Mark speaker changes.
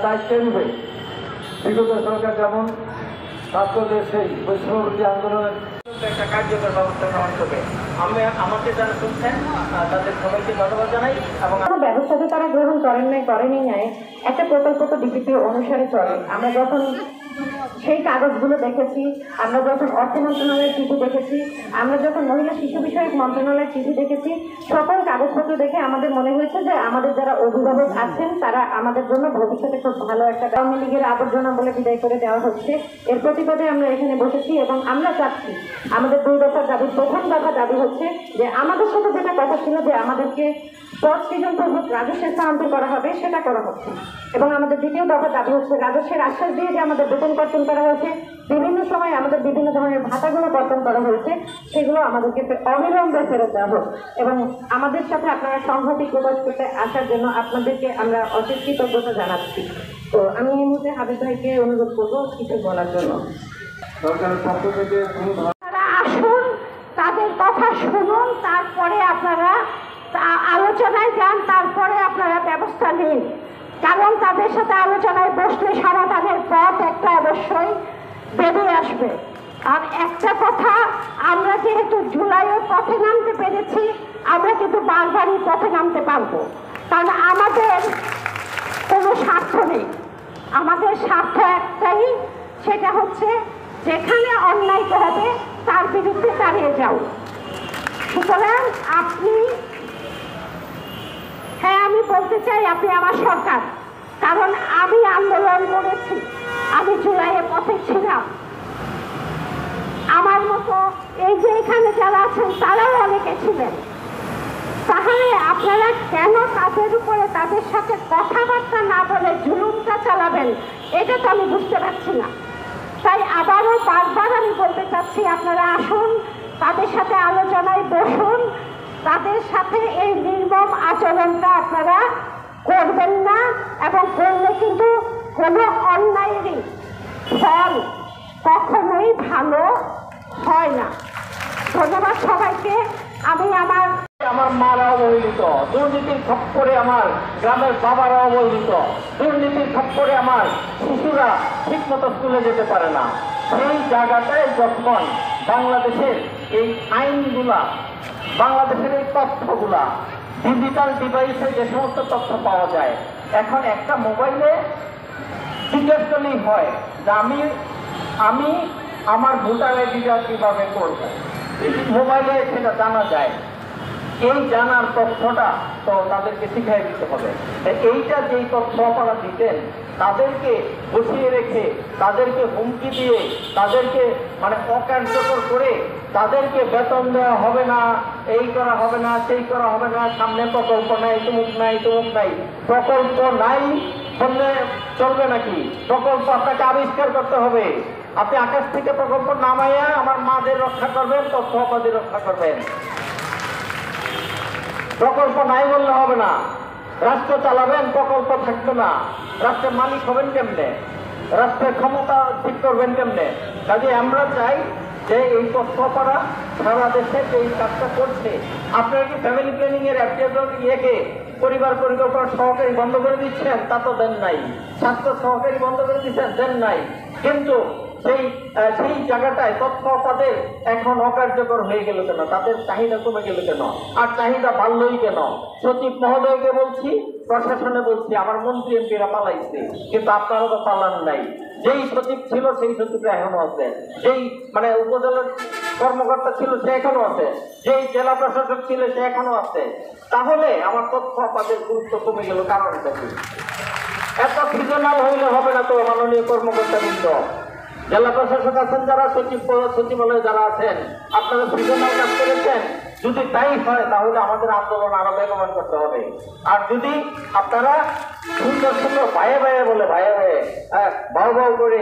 Speaker 1: দায়িত্ব নেবে। বিগত সরকার যেমন ছাত্রদের সেই বৈষম্যবিরোধী আন্দোলনের একটা কার্যকর ব্যবস্থা গ্রহণ করবে। আমাকে যারা শুনছেন তাদের সবাইকে ধন্যবাদ জানাই। এবং
Speaker 2: ব্যবস্থা তো তারা গ্রহণ করেনি নাই, একটা প্রকল্প তো ডিপিপি অনুসারে চলে। আমরা যখন সেই কাগজগুলো দেখেছি, আমরা যখন অর্থ মন্ত্রণালয়ের চিঠি দেখেছি, আমরা যখন মহিলা শিশু বিষয়ক মন্ত্রণালয়ের চিঠি দেখেছি, সকল কাগজপত্র দেখে আমাদের মনে হয়েছে যে আমাদের যারা অভিভাবক আছেন তারা আমাদের জন্য ভবিষ্যতে খুব ভালো একটা আওয়ামী লীগের আবর্জনা বলে বিদায় করে দেওয়া হচ্ছে। এর প্রতিবাদে আমরা এখানে বসেছি এবং আমরা চাচ্ছি আমাদের 2 দফার দাবি। প্রথম দফা দাবি হচ্ছে যে আমাদের সাথে যেটা কথা ছিল যে আমাদেরকে পদ সৃজনপূর্বক রাজস্বের স্থানান্তর করা হবে, সেটা করা হচ্ছে। এবং আমাদের দ্বিতীয় দফা দাবি হচ্ছে রাজস্বের আশ্বাস দিয়ে যে আমাদের বেতন কর্তন করা হয়েছে, বিভিন্ন সময় আমাদের বিভিন্ন ধরনের ভাতাগুলো কর্তন করা হয়েছে, সেগুলো আমাদেরকে অবিলম্বে ফেরত দেওয়া হোক। এবং আমাদের সাথে আপনারা সংহতি প্রকাশ করতে আসার জন্য আপনাদেরকে আমরা অশেষ কৃতজ্ঞতা জানাচ্ছি। তো আমি এই মুহূর্তে হাবিব ভাইকে অনুরোধ করবো কিছু বলার জন্য।
Speaker 1: সরকারের পক্ষ থেকে
Speaker 2: আসুন, তাদের কথা শুনুন, তারপরে আপনারা আলোচনায় যান, তারপরে আপনারা ব্যবস্থা নিন। কারণ তাদের সাথে আলোচনায় বসলে সমাধানের পথ একটা অবশ্যই বেরিয়ে আসবে। আর একটা কথা, আমরা যেহেতু জুলাইয়ের পথে নামতে পেরেছি, আমরা কিন্তু বারবারই পথে নামতে পারবো। কারণ আমাদের কোনো স্বার্থ নেই, আমাদের স্বার্থ একটাই, সেটা হচ্ছে যেখানে অন্যায় হবে তার বিরুদ্ধে দাঁড়িয়ে যাও। সুতরাং আমি বলতে চাই আপনি আমার সরকার, কারণ আমি আন্দোলন করেছি, আমি জুলাইয়ের পথে ছিলাম। আমার মতো এই যে এখানে যারা আছেন তারাও অনেকে ছিলেন। তাহলে আপনারা কেন তাদের উপরে তাদের সাথে কথাবার্তা না বলে জুলুমটা চালাবেন, এটা তো আমি বুঝতে পারছি না। তাই আবারও বারবার আমি বলতে চাচ্ছি, আপনারা আসুন, তাদের সাথে আলোচনায় বসুন, তাদের সাথে এই নির্মম আচরণটা আপনারা করবেন না, এবং করলে কিন্তু কোনো অন্যায়েরই ফল কখনোই ভালো হয় না। ধন্যবাদ সবাইকে।
Speaker 1: আমার মারা অবহেলিত, দুর্নীতির খপ্পরে আমার গ্রামের বাবারা অবহেলিত, দুর্নীতির খপ্পরে আমার শিশুরা ঠিকমতো স্কুলে যেতে পারে না। সেই জায়গাটায় যখন বাংলাদেশের এই আইনগুলা, বাংলাদেশের এই তথ্যগুলা, ডিজিটাল ডিভাইসে যে সমস্ত তথ্য পাওয়া যায়, এখন একটা মোবাইলে জিজ্ঞেস করলেই হয় যে আমি আমার ভোটার আইডিটা কিভাবে করব, মোবাইলে সেটা জানা যায়। এই জানার তথ্যটা তো তাদেরকে শিখাই দিতে হবে। এইটা যেই তথ্য আপনারা দিতেন, তাদেরকে বসিয়ে রেখে, তাদেরকে হুমকি দিয়ে, তাদেরকে অকার্যকর করে, তাদেরকে বেতন দেওয়া হবে না, এই করা হবে না, সেই করা হবে না, সামনে প্রকল্প নাই, তুমুক নাই, তুমুক নাই। প্রকল্প নাই বললে চলবে নাকি? প্রকল্প আপনাকে আবিষ্কার করতে হবে। আপনি আকাশ থেকে প্রকল্প নামাইয়া আমার মাদের রক্ষা করবেন, তথ্য আপনাদের রক্ষা করবেন। প্রকল্প নাই বললে হবে না। রাষ্ট্র চালাবেন, প্রকল্প থাকবে না, রাষ্ট্রের মালিক হবেন কেমনে? রাষ্ট্রের ক্ষমতা ঠিক করবেন কেমনে? কাজে আমরা চাই যে এই তথ্য পাড়া সারা দেশে এই কাজটা করছে। আপনারা কি ফ্যামিলি প্ল্যানিং এর পরিবার পরিকল্পনা সহকারী বন্ধ করে দিচ্ছেন? তা তো দেন নাই। স্বাস্থ্য সহকারী বন্ধ করে দিচ্ছেন? দেন নাই। কিন্তু সেই জায়গাটায় তথ্য তাদের এখন অকার্যকর হয়ে গেল কেন? তাদের চাহিদা কমে গেল কেন? আর চাহিদা বাড়লই কেন? সচিব মহোদয়কে বলছি, প্রশাসনে বলছি, আমার মন্ত্রী এমপিরা পালাইছে, কিন্তু আপনারা তো পালান নাই। যেই সচিব ছিল সেই সচিবরা এখনো আছে, যেই উপজেলার কর্মকর্তা ছিল সে এখনো আছে, যেই জেলা প্রশাসক ছিল সে এখনো আছে। তাহলে আমার তথ্য আপনাদের গুরুত্ব কমে গেল কারণটা কি? এত সিজনাল হইলে হবে না তো মাননীয় কর্মকর্তা বৃন্দ। জেলা প্রশাসক আছেন যারা, সচিবালয়ে যারা আছেন, আপনারা সিজনাল কাজ করেছেন। যদি তাই হয় তাহলে আমাদের আন্দোলন আরো বেগবান করতে হবে। আর যদি আপনারা সুন্দর সুন্দর ভাইয়ে ভাইয়ে বলে, ভাইয়ে ভাইয়ে বাউ বাউ করে